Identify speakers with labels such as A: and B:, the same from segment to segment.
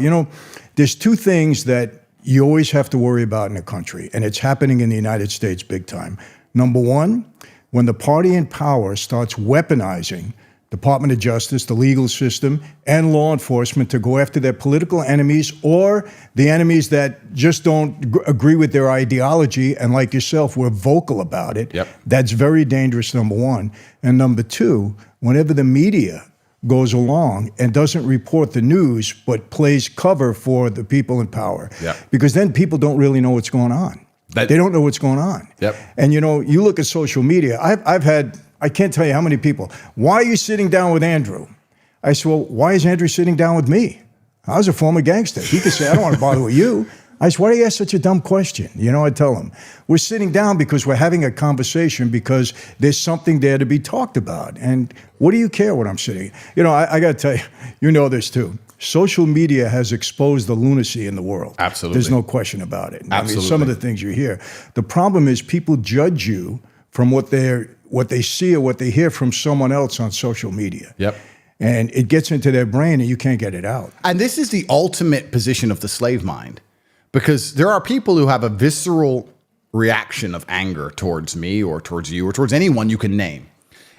A: You know, there's two things that you always have to worry about in a country, and it's happening in the United States big time. Number one, when the party in power starts weaponizing Department of Justice, the legal system, and law enforcement to go after their political enemies or the enemies that just don't agree with their ideology, and like yourself, we're vocal about it.
B: Yep.
A: That's very dangerous, number one. And number two, whenever the media goes along and doesn't report the news but plays cover for the people in power.
B: Yep.
A: Because then people don't really know what's going on. They don't know what's going on.
B: Yep.
A: And you know, you look at social media, I've had, I can't tell you how many people, why are you sitting down with Andrew? I said, well, why is Andrew sitting down with me? I was a former gangster. He could say, I don't want to bother with you. I said, why do you ask such a dumb question? You know, I tell him, we're sitting down because we're having a conversation because there's something there to be talked about. And what do you care what I'm sitting? You know, I got to tell you, you know this too. Social media has exposed the lunacy in the world.
B: Absolutely.
A: There's no question about it.
B: Absolutely.
A: I mean, some of the things you hear. The problem is people judge you from what they see or what they hear from someone else on social media.
B: Yep.
A: And it gets into their brain and you can't get it out.
C: And this is the ultimate position of the slave mind, because there are people who have a visceral reaction of anger towards me or towards you or towards anyone you can name.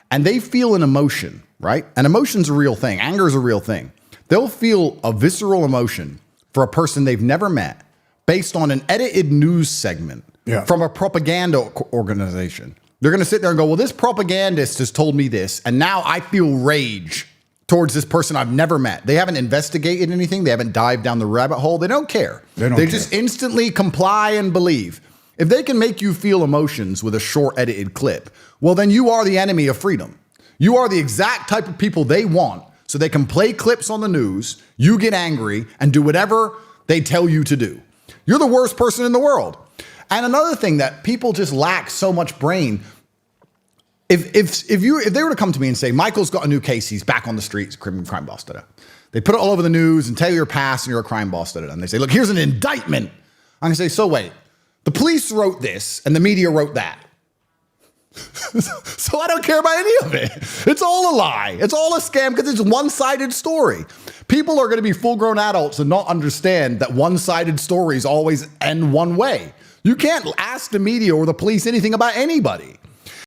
C: And they feel an emotion, right? And emotion's a real thing. Anger is a real thing. They'll feel a visceral emotion for a person they've never met based on an edited news segment from a propaganda organization. They're going to sit there and go, well, this propagandist has told me this, and now I feel rage towards this person I've never met. They haven't investigated anything. They haven't dived down the rabbit hole. They don't care. They just instantly comply and believe. If they can make you feel emotions with a short edited clip, well, then you are the enemy of freedom. You are the exact type of people they want, so they can play clips on the news, you get angry, and do whatever they tell you to do. You're the worst person in the world. And another thing that people just lack so much brain, if they were to come to me and say, Michael's got a new case, he's back on the streets, crime boss, they put it all over the news and tell you your past and you're a crime boss, and they say, look, here's an indictment. I'm gonna say, so wait, the police wrote this and the media wrote that. So I don't care about any of it. It's all a lie. It's all a scam because it's a one-sided story. People are going to be full-grown adults and not understand that one-sided stories always end one way. You can't ask the media or the police anything about anybody.